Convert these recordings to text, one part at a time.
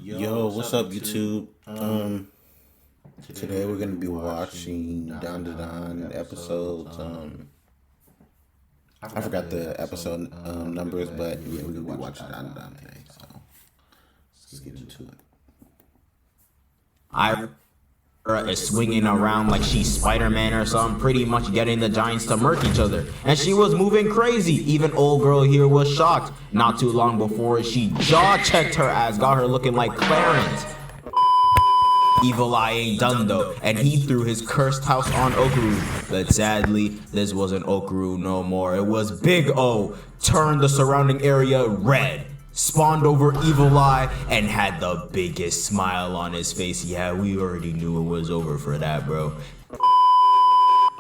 Yo, what's up, YouTube? Today we're gonna be watching DanDaDan episodes. I forgot the episode numbers, but yeah, we're gonna be watching DanDaDan today. So let's get into it. Ira is swinging around like she's Spider-Man or something, pretty much getting the Giants to murk each other. And she was moving crazy. Even old girl here was shocked. Not too long before she jaw-checked her ass, got her looking like Clarence. Evil Eye ain't done though, and he threw his cursed house on Okaru. But sadly, this wasn't Okaru no more. It was Big O. Turned the surrounding area red. Spawned over Evil Eye and had the biggest smile on his face. Yeah, we already knew it was over for that, bro.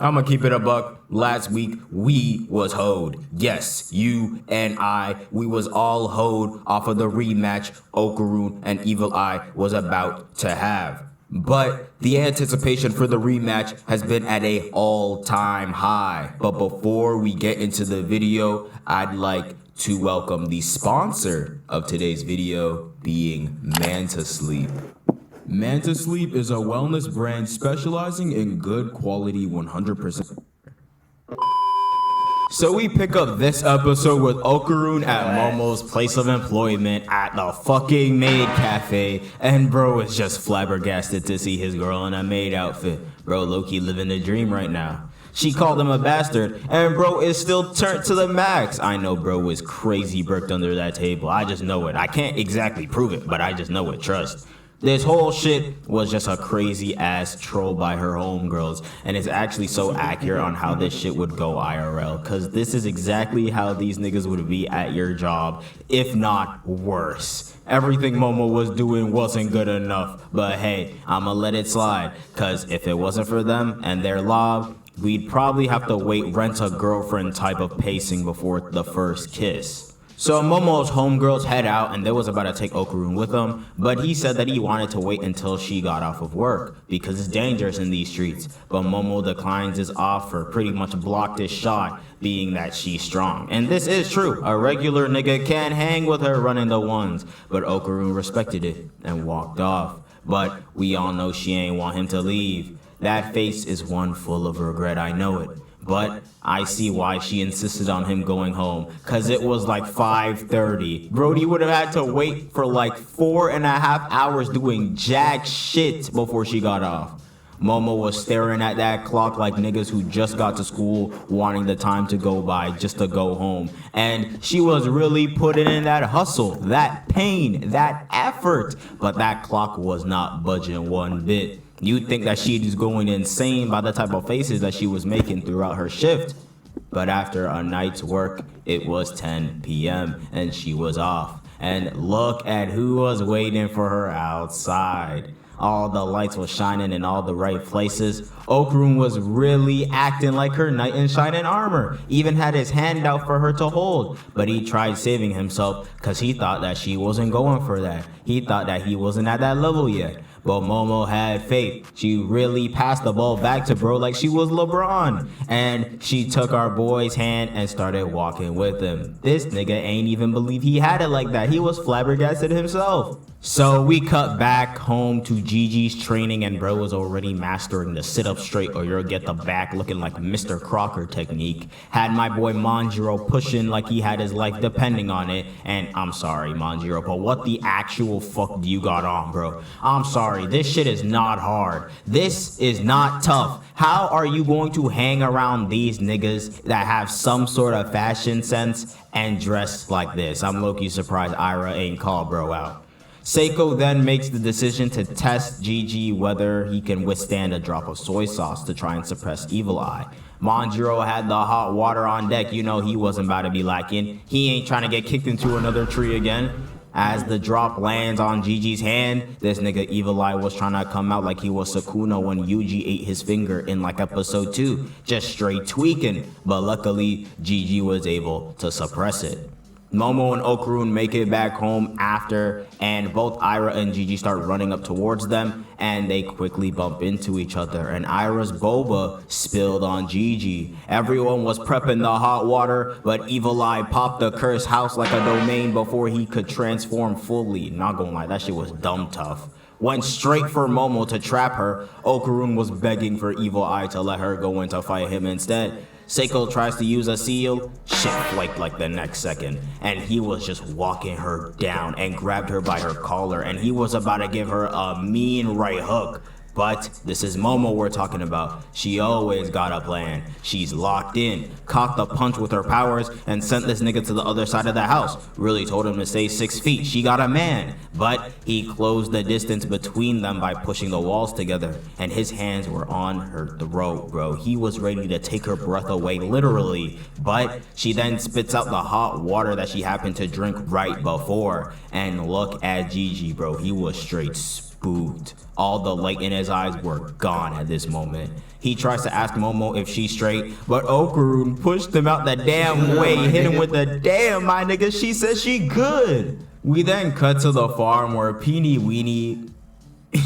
I'ma keep it a buck. Last week, we was hoed. Yes, you and I, we was all hoed off of the rematch Okaru and Evil Eye was about to have. But the anticipation for the rematch has been at a all-time high. But before we get into the video, I'd like to welcome the sponsor of today's video, being Manta Sleep. Manta Sleep is a wellness brand specializing in good quality 100%. So we pick up this episode with Okaru at Momo's place of employment at the fucking maid cafe, and bro is just flabbergasted to see his girl in a maid outfit. Bro low-key living the dream right now. She called him a bastard, and bro is still turned to the max. I know bro was crazy burked under that table. I just know it. I can't exactly prove it, but I just know it. Trust. This whole shit was just a crazy ass troll by her homegirls, and it's actually so accurate on how this shit would go IRL, cause this is exactly how these niggas would be at your job, if not worse. Everything Momo was doing wasn't good enough, but hey, I'ma let it slide, cause if it wasn't for them and their lob, we'd probably have to rent a girlfriend type of pacing before the first kiss. So Momo's homegirls head out, and they was about to take Okaru with them, but he said that he wanted to wait until she got off of work, because it's dangerous in these streets. But Momo declines his offer, pretty much blocked his shot, being that she's strong. And this is true, a regular nigga can hang with her running the ones, but Okaru respected it and walked off. But we all know she ain't want him to leave. That face is one full of regret, I know it. But I see why she insisted on him going home, cause it was like 5:30. Brody would have had to wait for like 4.5 hours doing jack shit before she got off. Momo was staring at that clock like niggas who just got to school wanting the time to go by just to go home. And she was really putting in that hustle, that pain, that effort, but that clock was not budging one bit. You'd think that she's going insane by the type of faces that she was making throughout her shift. But after a night's work, it was 10 p.m. and she was off. And look at who was waiting for her outside. All the lights were shining in all the right places. Okaru was really acting like her knight in shining armor. Even had his hand out for her to hold. But he tried saving himself because he thought that she wasn't going for that. He thought that he wasn't at that level yet. But Momo had faith. She really passed the ball back to bro like she was LeBron. And she took our boy's hand and started walking with him. This nigga ain't even believe he had it like that. He was flabbergasted himself. So we cut back home to Gigi's training, and bro was already mastering the sit up straight or you'll get the back looking like Mr. Crocker technique. Had my boy Manjiro pushing like he had his life depending on it. And I'm sorry Manjiro, but what the actual fuck do you got on, bro? I'm sorry, this shit is not hard. This is not tough. How are you going to hang around these niggas that have some sort of fashion sense and dress like this? I'm low-key surprised Ira ain't called bro out. Seiko then makes the decision to test Gigi whether he can withstand a drop of soy sauce to try and suppress Evil Eye. Manjiro had the hot water on deck, you know he wasn't about to be lacking. He ain't trying to get kicked into another tree again. As the drop lands on Gigi's hand, this nigga Evil Eye was trying to come out like he was Sukuna when Yuji ate his finger in like episode 2, just straight tweaking. But luckily, Gigi was able to suppress it. Momo and Okarun make it back home after, and both Ira and Gigi start running up towards them, and they quickly bump into each other, and Ira's boba spilled on Gigi. Everyone was prepping the hot water, but Evil Eye popped the cursed house like a domain before he could transform fully. Not gonna lie, that shit was dumb tough. Went straight for Momo to trap her. Okarun was begging for Evil Eye to let her go in to fight him instead. Seiko tries to use a seal, shit flaked like the next second, and he was just walking her down and grabbed her by her collar, and he was about to give her a mean right hook. But this is Momo we're talking about. She always got a plan. She's locked in, cocked a punch with her powers, and sent this nigga to the other side of the house. Really told him to stay 6 feet. She got a man. But he closed the distance between them by pushing the walls together, and his hands were on her throat, bro. He was ready to take her breath away, literally. But she then spits out the hot water that she happened to drink right before. And look at Gigi, bro. He was straight spooked. All the light in his eyes were gone at this moment. He tries to ask Momo if she's straight, but Okarun pushed him out the damn way, hit him with the damn, my nigga, she says she good. We then cut to the farm where Peeny Weenie,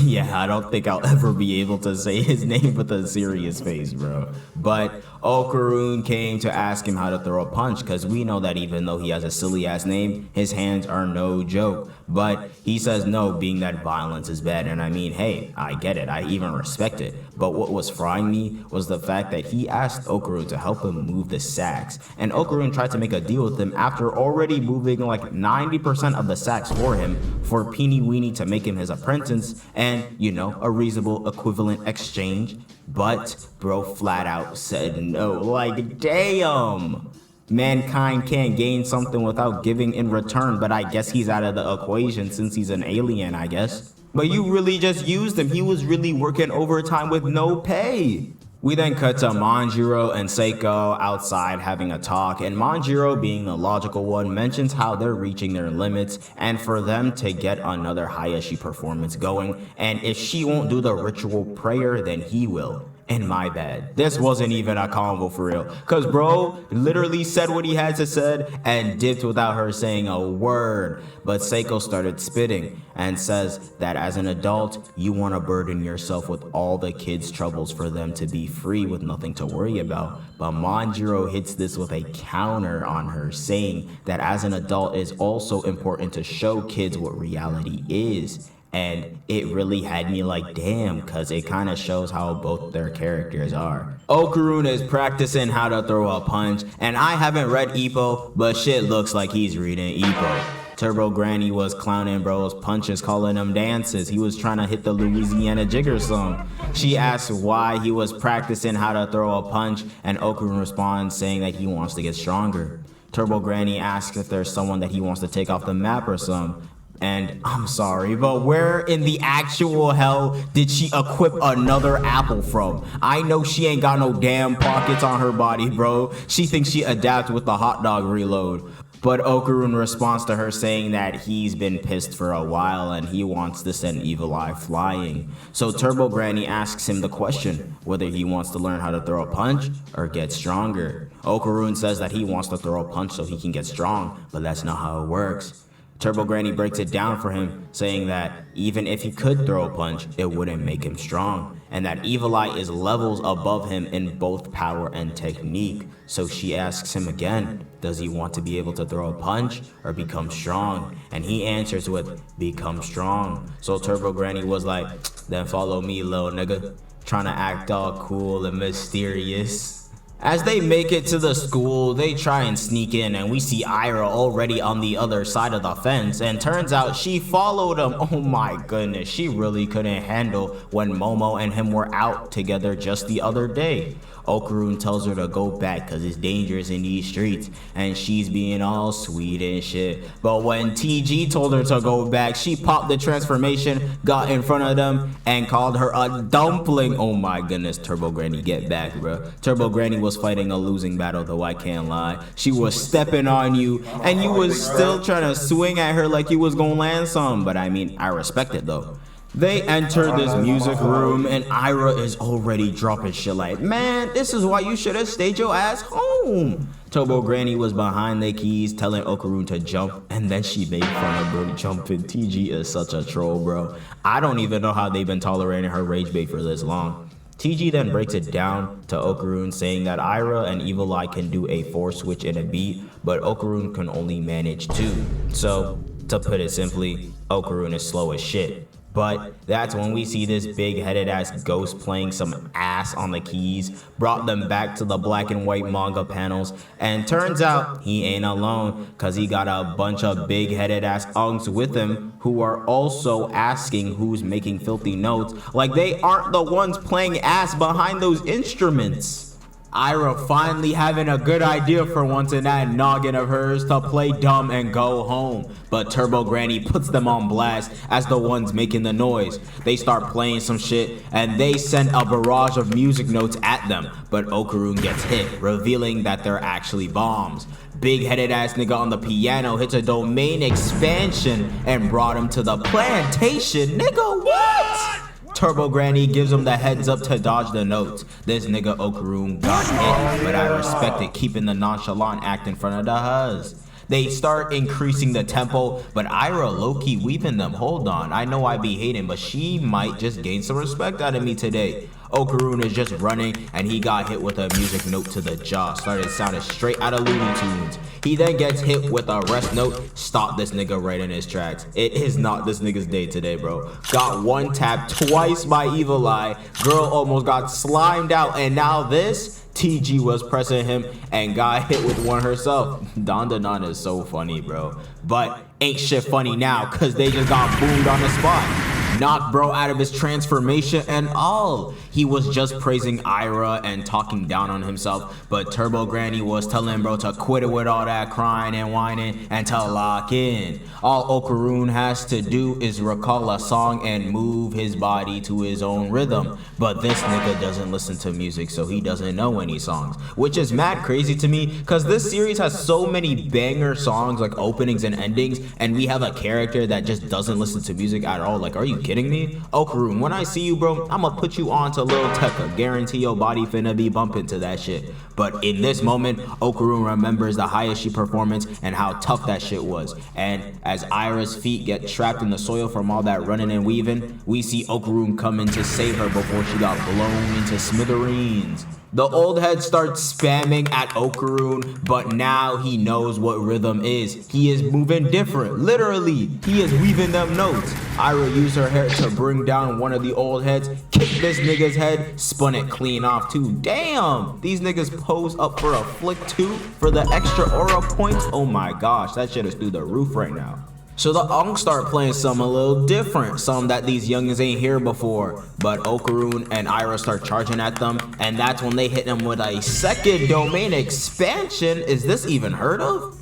yeah, I don't think I'll ever be able to say his name with a serious face, bro. But Okarun came to ask him how to throw a punch, because we know that even though he has a silly ass name, his hands are no joke. But he says no, being that violence is bad. And I mean, hey, I get it, I even respect it. But what was frying me was the fact that he asked Okarun to help him move the sacks. And Okarun tried to make a deal with him after already moving like 90% of the sacks for him, for Peeny Weenie to make him his apprentice, and, you know, a reasonable equivalent exchange. But bro flat out said no. Like, damn. Mankind can't gain something without giving in return, but I guess he's out of the equation since he's an alien, I guess. But you really just used him. He was really working overtime with no pay. We then cut to Manjiro and Seiko outside having a talk, and Manjiro, being the logical one, mentions how they're reaching their limits and for them to get another Hayashi performance going, and if she won't do the ritual prayer, then he will. And my bad, this wasn't even a convo for real, cause bro literally said what he had to say and dipped without her saying a word. But Seiko started spitting and says that as an adult, you want to burden yourself with all the kids' troubles for them to be free with nothing to worry about. But Manjiro hits this with a counter on her, saying that as an adult, it's also important to show kids what reality is. And it really had me like, damn, cause it kind of shows how both their characters are. Okarun is practicing how to throw a punch, and I haven't read Ippo, but shit looks like he's reading Ippo. Turbo Granny was clowning bro's punches, calling them dances. He was trying to hit the Louisiana Jigger song. She asked why he was practicing how to throw a punch, and Okarun responds saying that he wants to get stronger. Turbo Granny asks if there's someone that he wants to take off the map or some. And I'm sorry, but where in the actual hell did she equip another apple from? I know she ain't got no damn pockets on her body, bro. She thinks she adapts with the hot dog reload. But Okarun responds to her saying that he's been pissed for a while and he wants to send Evil Eye flying. So Turbo Granny asks him the question, whether he wants to learn how to throw a punch or get stronger. Okarun says that he wants to throw a punch so he can get strong, but that's not how it works. Turbo Granny breaks it down for him, saying that even if he could throw a punch, it wouldn't make him strong, and that Evil Eye is levels above him in both power and technique. So she asks him again, does he want to be able to throw a punch or become strong? And he answers with, become strong. So Turbo Granny was like, then follow me, little nigga, trying to act all cool and mysterious. As they make it to the school, they try and sneak in, and we see Ira already on the other side of the fence, and turns out she followed him. Oh my goodness, she really couldn't handle when Momo and him were out together just the other day. Okarun tells her to go back cause it's dangerous in these streets, and she's being all sweet and shit. But when TG told her to go back, she popped the transformation, got in front of them, and called her a dumpling. Oh my goodness, Turbo Granny, get back, bro. Turbo Granny was fighting a losing battle, though, I can't lie. She was stepping on you, and you was still trying to swing at her like you was gonna land some. But I mean, I respect it though. They enter this music room and Ira is already dropping shit like, man, this is why you should have stayed your ass home. Turbo Granny was behind the keys telling Okaroon to jump, and then she made fun of bro jumping. TG is such a troll, bro. I don't even know how they've been tolerating her rage bait for this long. TG then breaks it down to Okaroon, saying that Ira and Evil Eye can do a 4 switch in a beat, but Okaroon can only manage 2. So, to put it simply, Okaroon is slow as shit. But that's when we see this big-headed ass ghost playing some ass on the keys, brought them back to the black and white manga panels, and turns out he ain't alone, cause he got a bunch of big-headed ass unks with him who are also asking who's making filthy notes, like they aren't the ones playing ass behind those instruments. Ira finally having a good idea for once in that noggin of hers to play dumb and go home. But Turbo Granny puts them on blast as the ones making the noise. They start playing some shit and they send a barrage of music notes at them. But Okaroon gets hit, revealing that they're actually bombs. Big-headed ass nigga on the piano hits a domain expansion and brought him to the plantation. Nigga, what? Turbo Granny gives him the heads up to dodge the notes. This nigga Okaroon got hit, but I respected keeping the nonchalant act in front of the Huz. They start increasing the tempo, but Ira low-key weeping them. Hold on, I know I be hating, but she might just gain some respect out of me today. Okaroon is just running, and he got hit with a music note to the jaw. Started sounding straight out of Looney Tunes. He then gets hit with a rest note. Stop this nigga right in his tracks. It is not this nigga's day today, bro. Got one tap twice by Evil Eye. Girl almost got slimed out, and now this? TG was pressing him and got hit with one herself. DanDaDan is so funny, bro. But ain't shit funny now, cause they just got boomed on the spot. Knocked bro out of his transformation and all. He was just praising Ira and talking down on himself, but Turbo Granny was telling bro to quit it with all that crying and whining and to lock in. All Okaroon has to do is recall a song and move his body to his own rhythm. But this nigga doesn't listen to music, so he doesn't know any songs, which is mad crazy to me, cause this series has so many banger songs, like openings and endings, and we have a character that just doesn't listen to music at all. Like, are you kidding me? Okaroon, when I see you, bro, I'ma put you on to Lil Tecca. Guarantee your body finna be bumping to that shit. But in this moment, Okaroon remembers the Hayashi performance and how tough that shit was. And as Ira's feet get trapped in the soil from all that running and weaving, we see Okaroon come in to save her before she got blown into smithereens. The old head starts spamming at Okaroon, but now he knows what rhythm is. He is moving different. Literally, he is weaving them notes. Ira used her hair to bring down one of the old heads, kicked this nigga's head, spun it clean off too. Damn, these niggas pose up for a flick too for the extra aura points. Oh my gosh, that shit is through the roof right now. So the Unks start playing something a little different, some that these youngins ain't hear before. But Okaroon and Ira start charging at them, and that's when they hit them with a second domain expansion. Is this even heard of?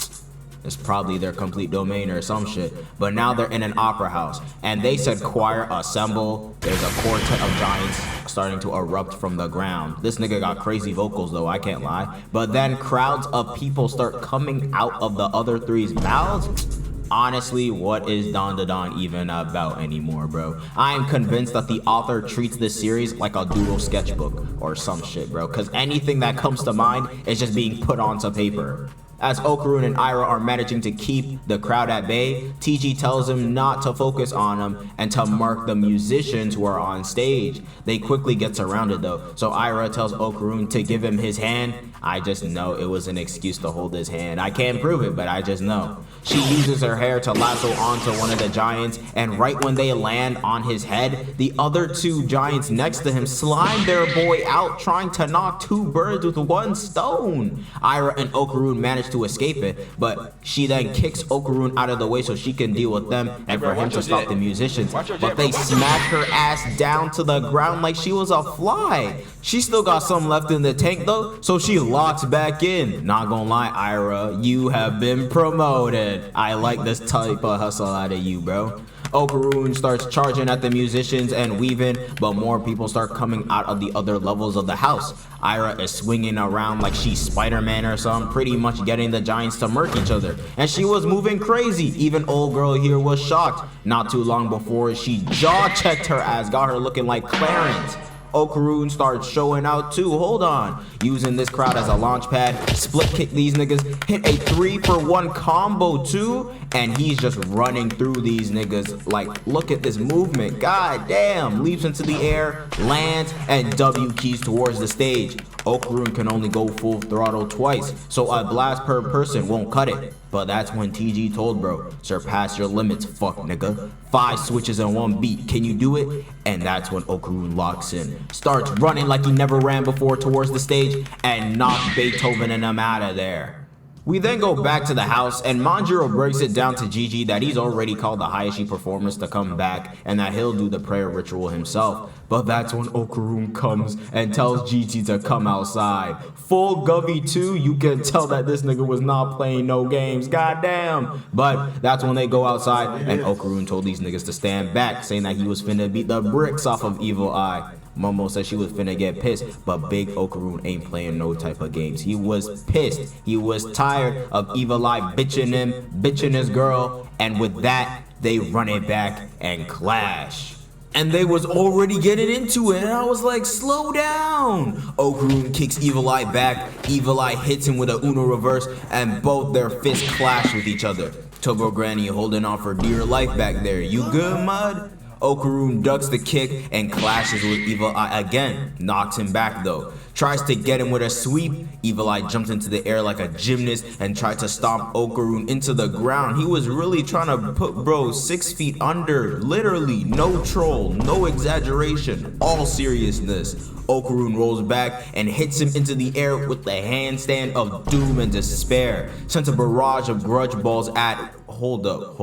It's probably their complete domain or some shit. But now they're in an opera house, and they said choir assemble. There's a quartet of giants starting to erupt from the ground. This nigga got crazy vocals though, I can't lie. But then crowds of people start coming out of the other three's mouths. Honestly, what is DanDaDan even about anymore, bro? I am convinced that the author treats this series like a doodle sketchbook or some shit, bro. Cause anything that comes to mind is just being put onto paper. As Okaroon and Ira are managing to keep the crowd at bay, TG tells him not to focus on them and to mark the musicians who are on stage. They quickly get surrounded though, so Ira tells Okaroon to give him his hand. I just know it was an excuse to hold his hand. I can't prove it, but I just know. She uses her hair to lasso onto one of the giants, and right when they land on his head, the other two giants next to him slime their boy out, trying to knock two birds with one stone. Ira and Okaroon manage to escape it, but she then kicks Okaroon out of the way so she can deal with them and for him to stop the musicians. But they smack her ass down to the ground like she was a fly. She still got some left in the tank though, so she locks back in. Not gonna lie, Ira, you have been promoted. I like this type of hustle out of you, bro. Okaroon starts charging at the musicians and weaving, but more people start coming out of the other levels of the house. Ira is swinging around like she's Spider-Man or something, pretty much getting the giants to murk each other. And she was moving crazy. Even old girl here was shocked. Not too long before she jaw-checked her ass, got her looking like Clarence. Okaroon starts showing out too. Hold on. Using this crowd as a launch pad, split kick these niggas, hit a 3-for-1 combo too, and he's just running through these niggas. Like, look at this movement. God damn. Leaps into the air, lands, and W keys towards the stage. Okaroon can only go full throttle twice, so a blast per person won't cut it. But that's when TG told bro, surpass your limits, fuck nigga. 5 switches in 1 beat, can you do it? And that's when Okaroon locks in. Starts running like he never ran before towards the stage and knocks Beethoven and them out of there. We then go back to the house, and Manjiro breaks it down to Gigi that he's already called the Hayashi performers to come back, and that he'll do the prayer ritual himself. But that's when Okaroon comes and tells Gigi to come outside. Full Govy too, you can tell that this nigga was not playing no games, goddamn. But that's when they go outside, and Okaroon told these niggas to stand back, saying that he was finna beat the bricks off of Evil Eye. Momo said she was finna get pissed, but Big Okaroon ain't playing no type of games. He was pissed. He was tired of Evil Eye bitching him, bitching his girl, and with that, they run it back and clash. And they was already getting into it, and I was like, slow down. Okaroon kicks Evil Eye back, Evil Eye hits him with a Uno reverse, and both their fists clash with each other. Togo Granny holding on for dear life back there. You good, Mud? Okaroon ducks the kick and clashes with Evil Eye again. Knocks him back though. Tries to get him with a sweep. Evil Eye jumps into the air like a gymnast and tried to stomp Okaroon into the ground. He was really trying to put bro 6 feet under. Literally, no troll, no exaggeration, all seriousness. Okaroon rolls back and hits him into the air with the handstand of doom and despair. Sends a barrage of grudge balls at... Hold up.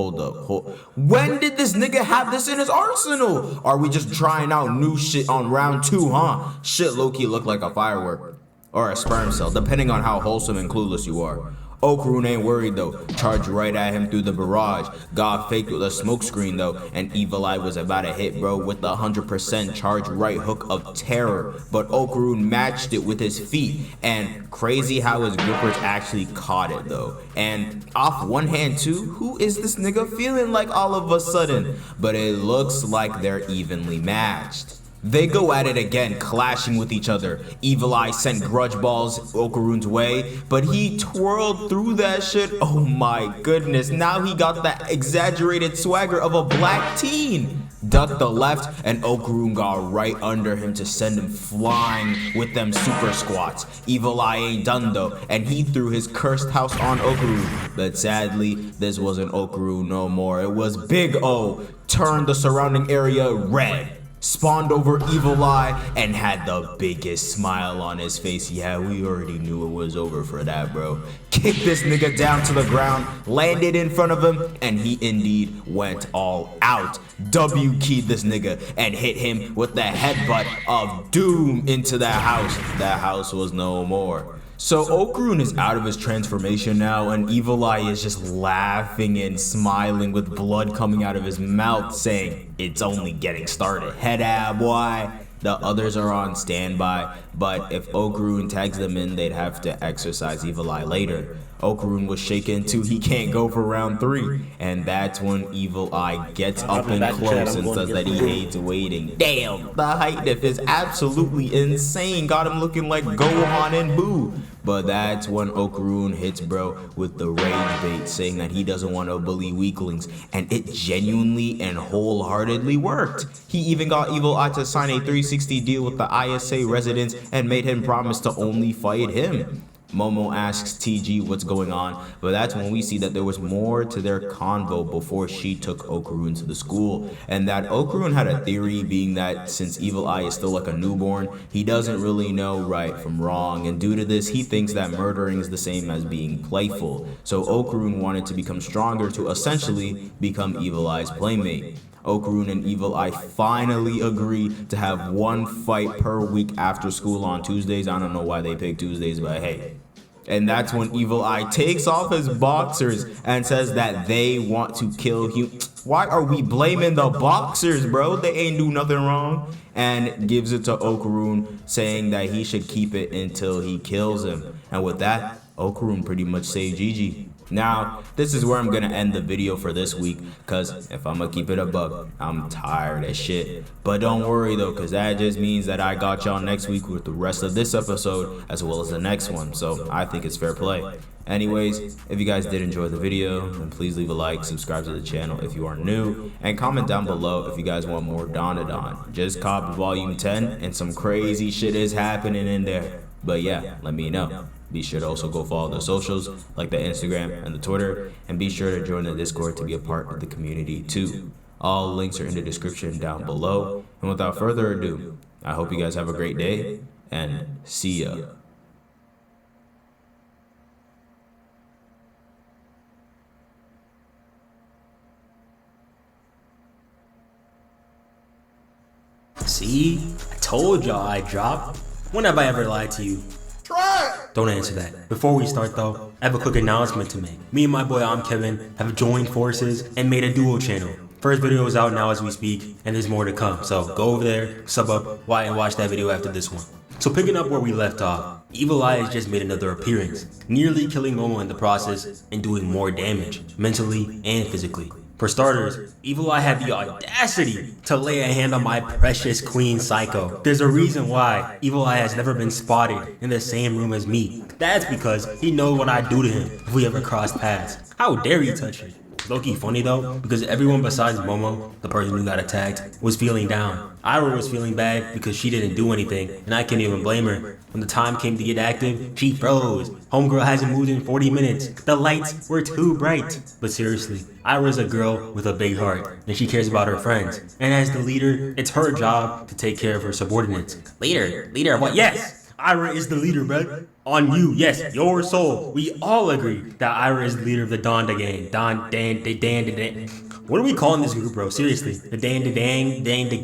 When did this nigga have this in his arsenal? Are we just trying out new shit on round 2, huh? Shit low-key look like a firework. Or a sperm cell, depending on how wholesome and clueless you are. Okaroon ain't worried though, charged right at him through the barrage. God faked with a smoke screen though, and Evil Eye was about to hit bro with the 100% charged right hook of terror. But Okaroon matched it with his feet, and crazy how his grippers actually caught it though. And off one hand too, who is this nigga feeling like all of a sudden? But it looks like they're evenly matched. They go at it again, clashing with each other. Evil Eye sent grudge balls Okaroon's way, but he twirled through that shit. Oh my goodness, now he got that exaggerated swagger of a black teen. Ducked the left, and Okaroon got right under him to send him flying with them super squats. Evil Eye ain't done though, and he threw his cursed house on Okaroon. But sadly, this wasn't Okaroon no more. It was Big O. Turned the surrounding area red. Spawned over Evil Eye and had the biggest smile on his face. Yeah, we already knew it was over for that, bro. Kicked this nigga down to the ground, landed in front of him, and he indeed went all out. W keyed this nigga and hit him with the headbutt of doom into that house. That house was no more. So Okaroon is out of his transformation now, and Evil Eye is just laughing and smiling with blood coming out of his mouth, saying, "It's only getting started. Head ab, boy." The others are on standby, but if Okaroon tags them in, they'd have to exercise Evil Eye later. Okaroon was shaken too, he can't go for round 3, and that's when Evil Eye gets up and close and says that he hates waiting. Damn, the height diff is absolutely insane, got him looking like Gohan and Boo. But that's when Okaroon hits bro with the rage bait, saying that he doesn't want to bully weaklings, and it genuinely and wholeheartedly worked. He even got Evil Eye to sign a 360 deal with the ISA residents and made him promise to only fight him. Momo asks TG what's going on, but that's when we see that there was more to their convo before she took Okaroon to the school, and that Okaroon had a theory being that since Evil Eye is still like a newborn, he doesn't really know right from wrong, and due to this he thinks that murdering is the same as being playful. So Okaroon wanted to become stronger to essentially become Evil Eye's playmate. Okarun and Evil Eye finally agree to have one fight per week after school on Tuesdays. I don't know why they picked Tuesdays, but hey. And that's when Evil Eye takes off his boxers and says that they want to kill him. Why are we blaming the boxers, bro? They ain't do nothing wrong. And gives it to Okarun, saying that he should keep it until he kills him. And with that, Okarun pretty much saved Gigi. Now, this is where I'm gonna end the video for this week, cause if I'm gonna keep it a buck, I'm tired as shit. But don't worry though, cause that just means that I got y'all next week with the rest of this episode, as well as the next one, so I think it's fair play. Anyways, if you guys did enjoy the video, then please leave a like, subscribe to the channel if you are new, and comment down below if you guys want more DanDaDan. Just cop volume 10, and some crazy shit is happening in there. But yeah, let me know. Be sure to also go follow the socials, like the Instagram and the Twitter, and be sure to join the Discord to be a part of the community too. All links are in the description down below. And without further ado, I hope you guys have a great day, and see ya. See? I told y'all I'd drop. When have I ever lied to you? Don't answer that. Before we start though, I have a quick announcement to make. Me and my boy Kevin have joined forces and made a duo channel. First video is out now as we speak, and there's more to come. So go over there, sub up, and watch that video after this one. So picking up where we left off, Evil Eye has just made another appearance, nearly killing Momo in the process and doing more damage, mentally and physically. For starters, Evil Eye had the audacity to lay a hand on my precious queen Psycho. There's a reason why Evil Eye has never been spotted in the same room as me. That's because he knows what I'd do to him if we ever crossed paths. How dare he touch me? Low-key funny though, because everyone besides Momo, the person who got attacked, was feeling down. Ira was feeling bad because she didn't do anything, and I can't even blame her. When the time came to get active, she froze. Homegirl hasn't moved in 40 minutes. The lights were too bright. But seriously, Ira's a girl with a big heart, and she cares about her friends. And as the leader, it's her job to take care of her subordinates. Leader of what? Yes! Ira is the leader, bruh. On you, yes, your soul. We all agree that Ira is the leader of the DanDaDan gang. DanDaDan. What are we calling this group, bro? Seriously. The DanDaDan gang.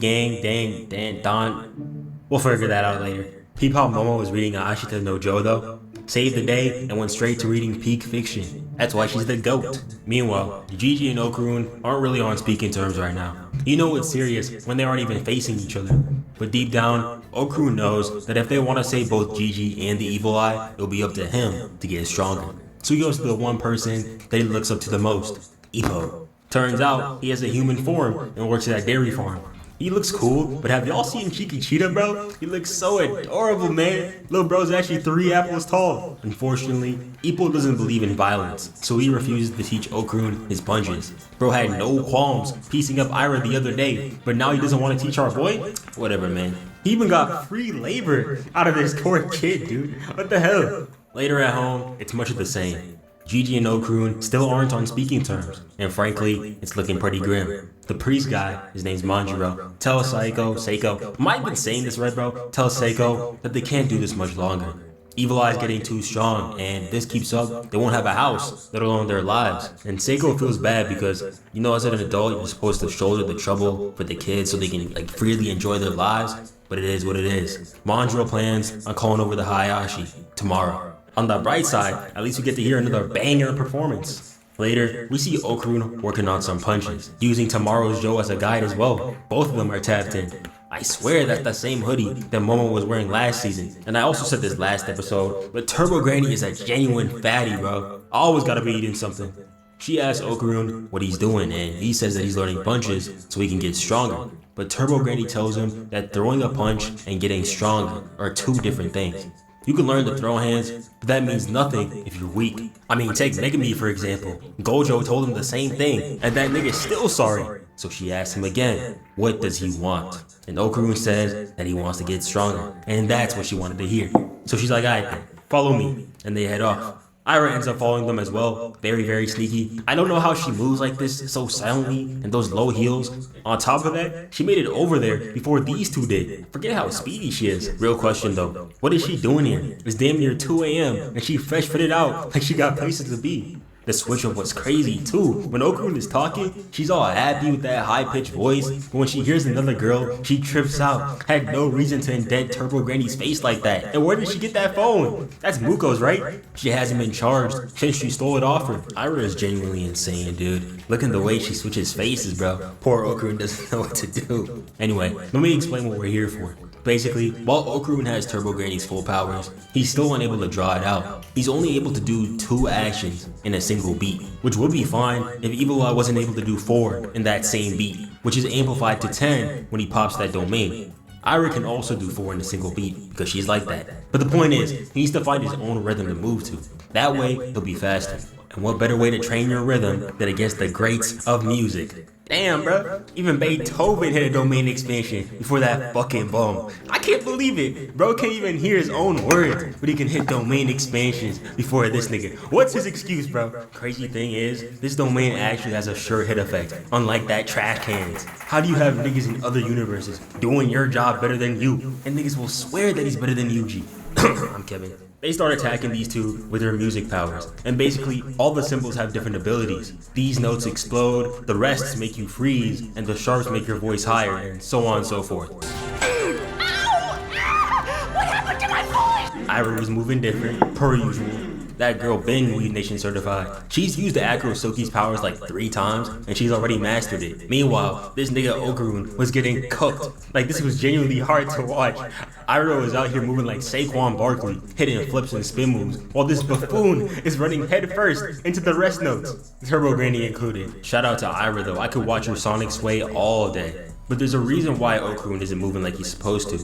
We'll figure that out later. Peep how Momo was reading Ashita no Joe, though. Saved the day and went straight to reading peak fiction. That's why she's the GOAT. Meanwhile, Gigi and Okarun aren't really on speaking terms right now. You know it's serious when they aren't even facing each other. But deep down, Okarun knows that if they want to save both Gigi and the Evil Eye, it'll be up to him to get stronger. So he goes to the one person that he looks up to the most, Ippo. Turns out, he has a human form and works at a dairy farm. He looks cool, but have y'all seen Chiquita, bro? He looks so adorable, man. Little bro's actually 3 apples tall. Unfortunately, Ippo doesn't believe in violence, so he refuses to teach Okarun his punches. Bro had no qualms piecing up Ira the other day, but now he doesn't want to teach our boy? Whatever, man. He even got free labor out of this poor kid, dude. What the hell? Later at home, it's much of the same. Gigi and Okarun still aren't on speaking terms, and frankly, it's looking pretty grim. The priest guy, his name's Manjiro, tells Seiko, am I even saying this right, bro? Tells Seiko that they can't do this much longer. Evil Eye's getting too strong, and if this keeps up, they won't have a house, let alone their lives. And Seiko feels bad because, you know, as an adult, you're supposed to shoulder the trouble for the kids so they can like freely enjoy their lives, but it is what it is. Manjiro plans on calling over the Hayashi tomorrow. On the bright side, at least we get to hear another banger performance. Later, we see Okarun working on some punches, using Tomorrow's Joe as a guide as well. Both of them are tapped in. I swear that's the same hoodie that Momo was wearing last season. And I also said this last episode, but Turbo Granny is a genuine fatty, bro. Always gotta be eating something. She asks Okarun what he's doing, and he says that he's learning punches so he can get stronger. But Turbo Granny tells him that throwing a punch and getting stronger are 2 different things. You can learn to throw hands, but that means nothing if you're weak. I mean, take Megami for example. Gojo told him the same thing, and that nigga's still sorry. So she asks him again, what does he want? And Okarun says that he wants to get stronger, and that's what she wanted to hear. So she's like, alright, follow me, and they head off. Ira ends up following them as well, very sneaky. I don't know how she moves like this so silently and those low heels. On top of that, she made it over there before these 2 did. Forget how speedy she is. Real question though, what is she doing here? It's damn near 2 AM and she fresh fitted out like she got places to be. The switch up was crazy too. When Okurun is talking, she's all happy with that high-pitched voice, but when she hears another girl, she trips out. Had no reason to indent Turbo Granny's face like that. And where did she get that phone? That's Muko's, right? She hasn't been charged since she stole it off her. Ira is genuinely insane, dude. Look at the way she switches faces, bro. Poor Okurun doesn't know what to do. Anyway, let me explain what we're here for. Basically, while Okurun has Turbo Granny's full powers, he's still unable to draw it out. He's only able to do 2 actions in a single beat, which would be fine if Evil Eye wasn't able to do 4 in that same beat, which is amplified to 10 when he pops that domain. Ira can also do 4 in a single beat because she's like that. But the point is, he needs to find his own rhythm to move to. That way, he'll be faster. And what better way to train your rhythm than against the greats of music? Damn, bro. Even Beethoven hit a domain expansion before that fucking bum. I can't believe it. Bro can't even hear his own words, but he can hit domain expansions before this nigga. What's his excuse, bro? Crazy thing is, this domain actually has a sure hit effect, unlike that trash cans. How do you have niggas in other universes doing your job better than you? And niggas will swear that he's better than you, G. I'm Kevin. They start attacking these two with their music powers, and basically all the symbols have different abilities. These notes explode, the rests make you freeze, and the sharps make your voice higher, and so on and so forth. Ow! What happened to my voice? Ira was moving different, per usual. That girl been Weed Nation certified. She's used the Acro Soki's powers like 3 times, and she's already mastered it. Meanwhile, this nigga Okurun was getting cooked. Like, this was genuinely hard to watch. Ira was out here moving like Saquon Barkley, hitting flips and spin moves, while this buffoon is running head first into the rest notes, Turbo Granny included. Shout out to Ira though, I could watch her sonic sway all day. But there's a reason why Okurun isn't moving like he's supposed to.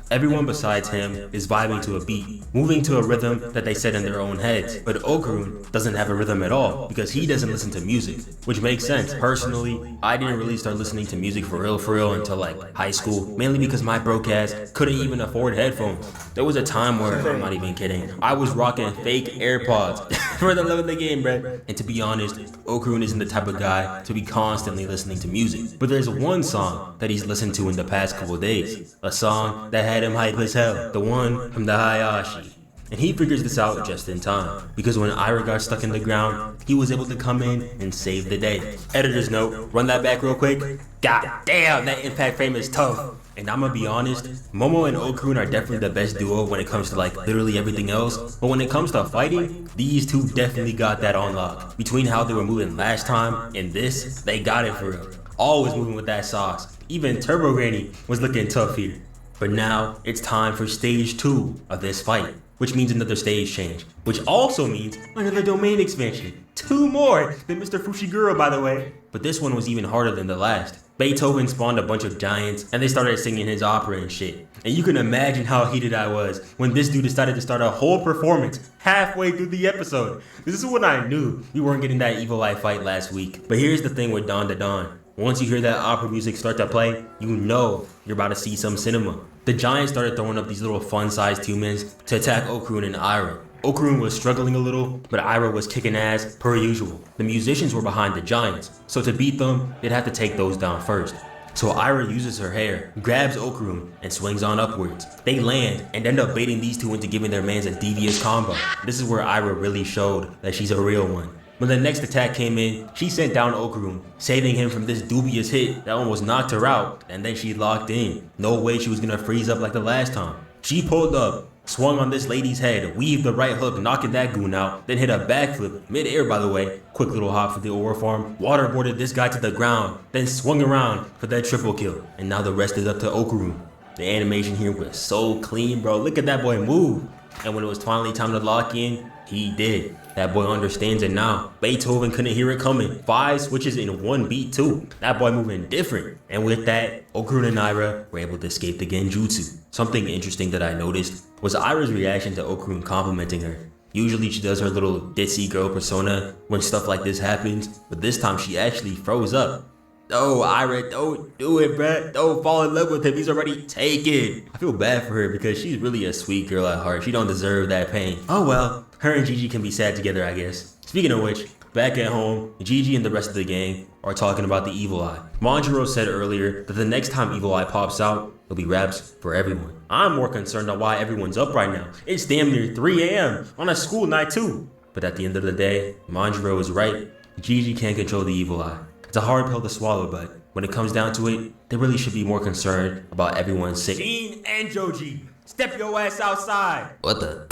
Everyone besides him is vibing to a beat, moving to a rhythm that they set in their own heads. But Okurun doesn't have a rhythm at all because he doesn't listen to music, which makes sense. Personally, I didn't really start listening to music for real until like high school, mainly because my broke ass couldn't even afford headphones. There was a time where, I'm not even kidding, I was rocking fake AirPods for the love of the game, bruh. And to be honest, Okurun isn't the type of guy to be constantly listening to music. But there's one song that he's listened to in the past couple days, a song that had him hype as hell, the one from the Hayashi. And he figures this out just in time, because when Ira got stuck in the ground, he was able to come in and save the day. Editor's note, run that back real quick. God damn, that impact frame is tough. And I'm gonna be honest, Momo and Okurun are definitely the best duo when it comes to like literally everything else, but when it comes to fighting, these two definitely got that on lock. Between how they were moving last time and this, they got it for real. Always moving with that sauce. Even Turbo Granny was looking tough here. But now, it's time for stage 2 of this fight, which means another stage change, which also means another domain expansion. 2 more than Mr. Fushiguro, by the way. But this one was even harder than the last. Beethoven spawned a bunch of giants, and they started singing his opera and shit. And you can imagine how heated I was when this dude decided to start a whole performance halfway through the episode. This is when I knew we weren't getting that Evil Eye fight last week. But here's the thing with DanDaDan. Once you hear that opera music start to play, you know you're about to see some cinema. The giants started throwing up these little fun-sized humans to attack Okurun and Ira. Okurun was struggling a little, but Ira was kicking ass per usual. The musicians were behind the giants, so to beat them, they'd have to take those down first. So Ira uses her hair, grabs Okurun, and swings on upwards. They land and end up baiting these two into giving their mans a devious combo. This is where Ira really showed that she's a real one. When the next attack came in, she sent down Okurun, saving him from this dubious hit that almost knocked her out, and then she locked in. No way she was gonna freeze up like the last time. She pulled up, swung on this lady's head, weaved the right hook, knocking that goon out, then hit a backflip, mid-air by the way, quick little hop for the ore farm, waterboarded this guy to the ground, then swung around for that triple kill, and now the rest is up to Okurun. The animation here was so clean, bro. Look at that boy move. And when it was finally time to lock in, he did. That boy understands it now. Beethoven couldn't hear it coming. 5 switches in 1 beat too. That boy moving different. And with that, Okurun and Ira were able to escape the genjutsu. Something interesting that I noticed was Ira's reaction to Okurun complimenting her. Usually she does her little ditzy girl persona when stuff like this happens, but this time she actually froze up. No, Ira, don't do it, bruh. Don't fall in love with him. He's already taken. I feel bad for her because she's really a sweet girl at heart. She don't deserve that pain. Oh well, her and Gigi can be sad together, I guess. Speaking of which, back at home, Gigi and the rest of the gang are talking about the Evil Eye. Manjiro said earlier that the next time Evil Eye pops out, it'll be raps for everyone. I'm more concerned on why everyone's up right now. It's damn near 3 a.m. on a school night too. But at the end of the day, Manjiro is right. Gigi can't control the evil eye. It's a hard pill to swallow, but when it comes down to it, they really should be more concerned about everyone's safety. Gene and Joji, step your ass outside. What the?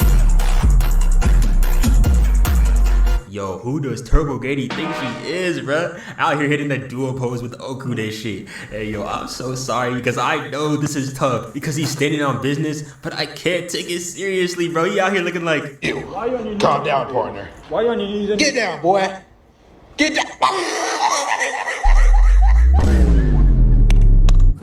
Yo, who does Turbo Gady think she is, bruh? Out here hitting the duo pose with Oku and shit. Hey, yo, I'm so sorry because I know this is tough because he's standing on business, but I can't take it seriously, bro. He out here looking like... Ew. Calm down, partner. Why you on your knees? Get down, boy. Get down.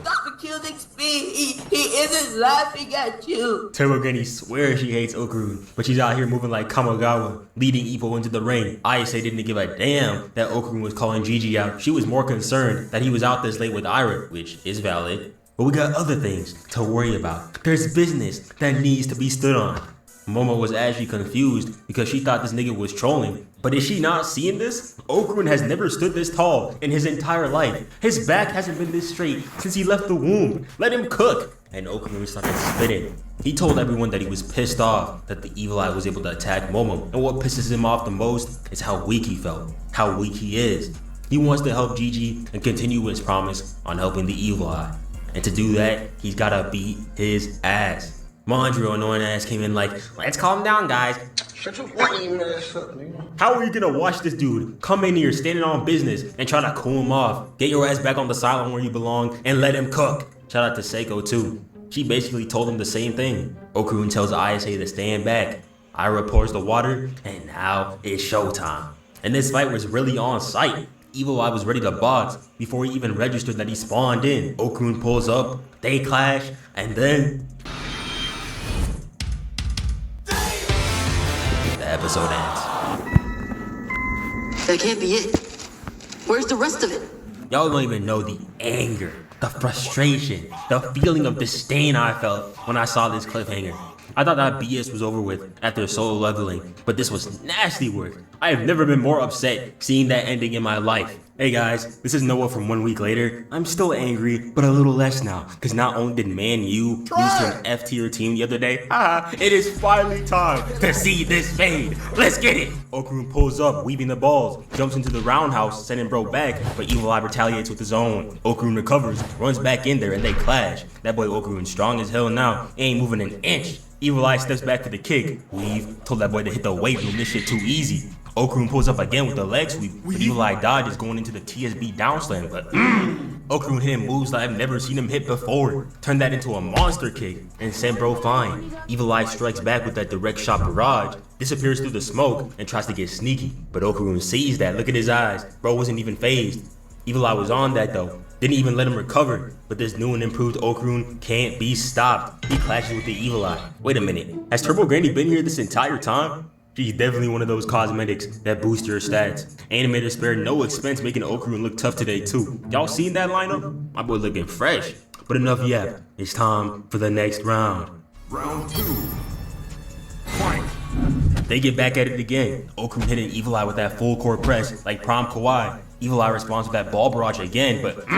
Stop the killing speed. He isn't laughing at you. Turbo Granny swears she hates Okurun, but she's out here moving like Kamigawa, leading Ipo into the ring. Ayase didn't give a damn that Okurun was calling Gigi out. She was more concerned that he was out this late with Ira, which is valid. But we got other things to worry about. There's business that needs to be stood on. Momo was actually confused because she thought this nigga was trolling. But is she not seeing this? Okurun has never stood this tall in his entire life. His back hasn't been this straight since he left the womb. Let him cook. And Okurun started spitting. He told everyone that he was pissed off that the evil eye was able to attack Momo. And what pisses him off the most is how weak he felt, how weak he is. He wants to help Gigi and continue his promise on helping the evil eye. And to do that, he's gotta beat his ass. Manjiro, annoying ass, came in like, let's calm down, guys. Shut your fucking ass up, nigga. How are you gonna watch this dude come in here standing on business and try to cool him off? Get your ass back on the sideline where you belong and let him cook. Shout out to Seiko too. She basically told him the same thing. Okurun tells Ayase to stand back. Ira pours the water, and now it's showtime. And this fight was really on sight. Evil Eye was ready to box before he even registered that he spawned in. Okurun pulls up, they clash, and then... the episode ends. That can't be it. Where's the rest of it? Y'all don't even know the anger, the frustration, the feeling of disdain I felt when I saw this cliffhanger. I thought that BS was over with after solo leveling, but this was nasty work. I have never been more upset seeing that ending in my life. Hey guys, this is Noah from 1 week later. I'm still angry, but a little less now, because not only did Man U lose to an F-tier team the other day, it is finally time to see this fade. Let's get it! Okurun pulls up, weaving the balls, jumps into the roundhouse, sending bro back, but Evil Eye retaliates with his own. Okurun recovers, runs back in there, and they clash. That boy Okurun's strong as hell now, ain't moving an inch. Evil Eye steps back to the kick. Weave, told that boy to hit the weight room, this shit too easy. Okurun pulls up again with the leg sweep, but Evil Eye dodges going into the TSB down slam, but Okurun hit him moves that I've never seen him hit before. Turned that into a monster kick, and sent bro fine. Evil Eye strikes back with that direct shot barrage, disappears through the smoke, and tries to get sneaky, but Okurun sees that, look at his eyes, bro wasn't even phased. Evil Eye was on that though, didn't even let him recover, but this new and improved Okurun can't be stopped. He clashes with the Evil Eye. Wait a minute, has Turbo Granny been here this entire time? She's definitely one of those cosmetics that boost your stats. Animators spared no expense making Okurun look tough today too. Y'all seen that lineup? My boy looking fresh. But enough yap, it's time for the next round. Round 2. Fight. They get back at it again. Okurun hitting Evil Eye with that full court press like Prom Kawhi. Evil Eye responds with that ball barrage again, but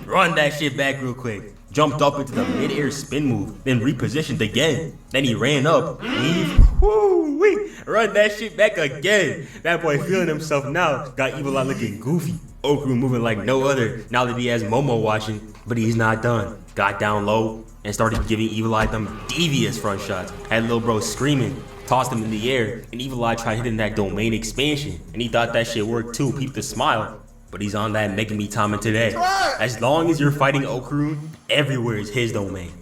run that shit back real quick. Jumped up into the mid-air spin move, then repositioned again. Then he ran up, weave, woo-wee, run that shit back again. That boy feeling himself now, got Evil Eye looking goofy. Okurun moving like no other now that he has Momo watching, but he's not done. Got down low and started giving Evil Eye them devious front shots. Had Lil Bro screaming, tossed him in the air, and Evil Eye tried hitting that domain expansion, and he thought that shit worked too, peeped the smile. But he's on that making me timing today. As long as you're fighting Okurun, everywhere is his domain.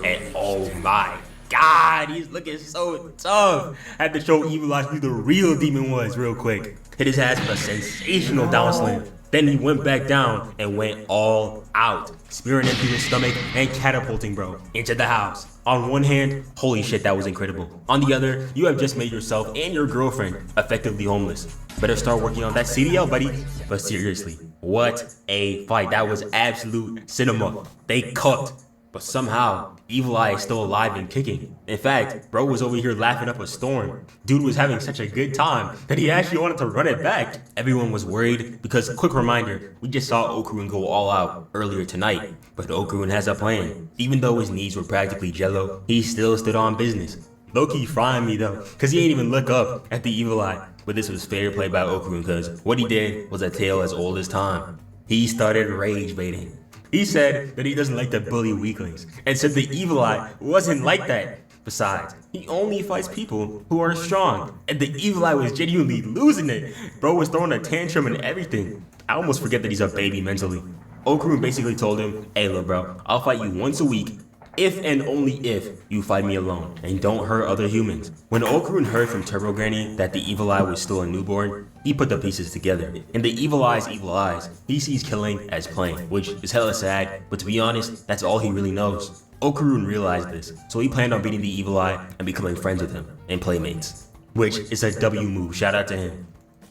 And oh my god, he's looking so tough. Had to show Evil Eye who the real demon was real quick. Hit his ass with a sensational down slam. Then he went back down and went all out, spearing him through his stomach and catapulting bro into the house. On one hand, holy shit, that was incredible. On the other, you have just made yourself and your girlfriend effectively homeless. Better start working on that CDL, buddy. But seriously, what a fight. That was absolute cinema. They cooked. But somehow, Evil Eye is still alive and kicking. In fact, bro was over here laughing up a storm. Dude was having such a good time that he actually wanted to run it back. Everyone was worried because, quick reminder, we just saw Okurun go all out earlier tonight. But Okurun has a plan. Even though his knees were practically jello, he still stood on business. Low-key frying me though, cause he ain't even look up at the evil eye. But this was fair play by Okurun, cause what he did was a tale as old as time. He started rage baiting. He said that he doesn't like to bully weaklings, and said the evil eye wasn't like that. Besides, he only fights people who are strong, and the evil eye was genuinely losing it. Bro was throwing a tantrum and everything. I almost forget that he's a baby mentally. Okurun basically told him, hey little bro, I'll fight you once a week, if and only if you fight me alone, and don't hurt other humans. When Okurun heard from Turbo Granny that the evil eye was still a newborn, he put the pieces together. In the evil eyes, he sees killing as playing, which is hella sad, but to be honest, that's all he really knows. Okurun realized this, so he planned on beating the evil eye and becoming friends with him, and playmates. Which is a W move, shout out to him.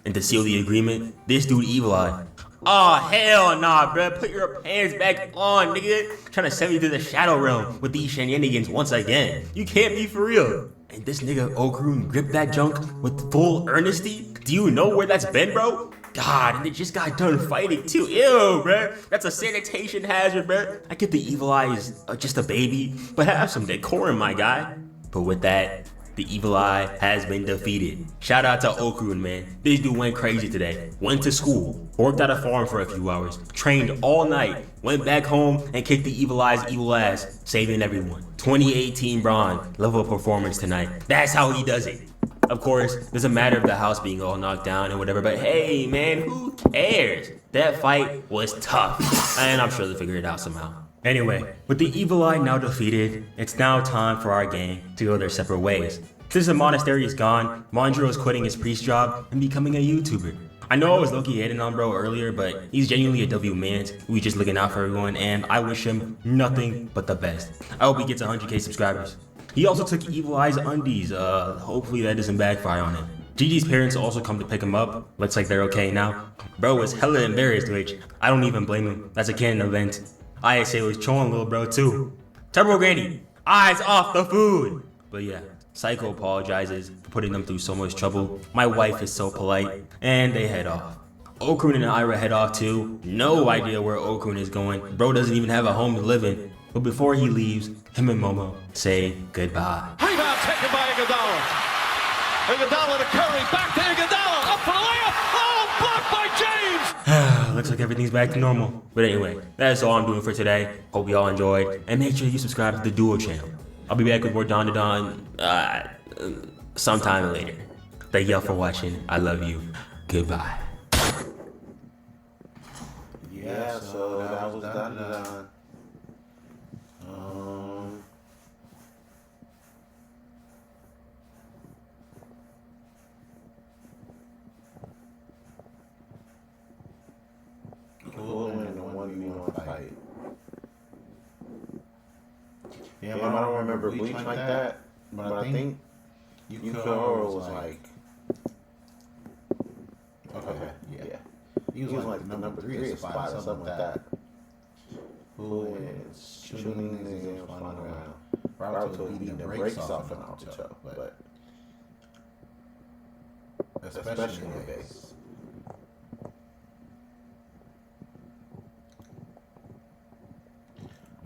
And to seal the agreement, this dude evil eye, oh hell nah bruh, put your pants back on nigga. Trying to send me to the shadow realm with these shenanigans once again. You can't be for real. And this nigga Okurun gripped that junk with full earnesty. Do you know where that's been, bro? God, and it just got done fighting too. Ew, bruh. That's a sanitation hazard, bruh. I get the evil eye is just a baby, but have some decorum, my guy. But with that, the evil eye has been defeated. Shout out to Okurun, man. This dude went crazy today. Went to school, worked at a farm for a few hours, trained all night, went back home and kicked the evil eye's evil ass, saving everyone. 2018 Braun level performance tonight. That's how he does it. Of course, doesn't matter if the house being all knocked down and whatever, but hey man, who cares? That fight was tough, and I'm sure they'll figure it out somehow. Anyway, with the evil eye now defeated, it's now time for our gang to go their separate ways. Since the monastery is gone, Manjiro is quitting his priest job and becoming a YouTuber. I know I was low-key hating on bro earlier, but he's genuinely a W man who's just looking out for everyone, and I wish him nothing but the best. I hope he gets 100k subscribers. He also took Evil Eye's undies, hopefully that doesn't backfire on him. Gigi's parents also come to pick him up, looks like they're okay now. Bro was hella embarrassed, which I don't even blame him, that's a canon event. ISA was trolling little bro too. Turbo Granny, eyes off the food! But yeah, Psycho apologizes for putting them through so much trouble. My wife is so polite, and they head off. Okurun and Ira head off too. No idea where Okurun is going. Bro doesn't even have a home to live in. But before he leaves, him and Momo say goodbye. Rebound taken by Iguodala. Iguodala to Curry, back to Iguodala, up for the layup. Oh, blocked by James. Looks like everything's back to normal. But anyway, that's all I'm doing for today. Hope y'all enjoyed, and make sure you subscribe to the Duo channel. I'll be back with more DanDaDan sometime later. Thank y'all for watching. I love you. Goodbye. Yeah, so that was DanDaDan. Cool in the 1v1 fight. Yeah, I don't remember Bleach like that, but I think Yukihiro was like, okay, yeah. He was like the number 3 spot or something like that. Who is shooting these games flying around. Naruto beating the brakes off of Naruto, but especially in the base.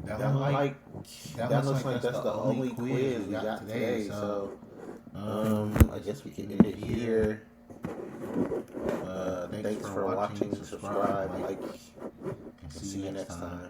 That looks like that's the only quiz we got today, so I guess we can end it here. Thanks for watching, subscribe, like, and see you next time.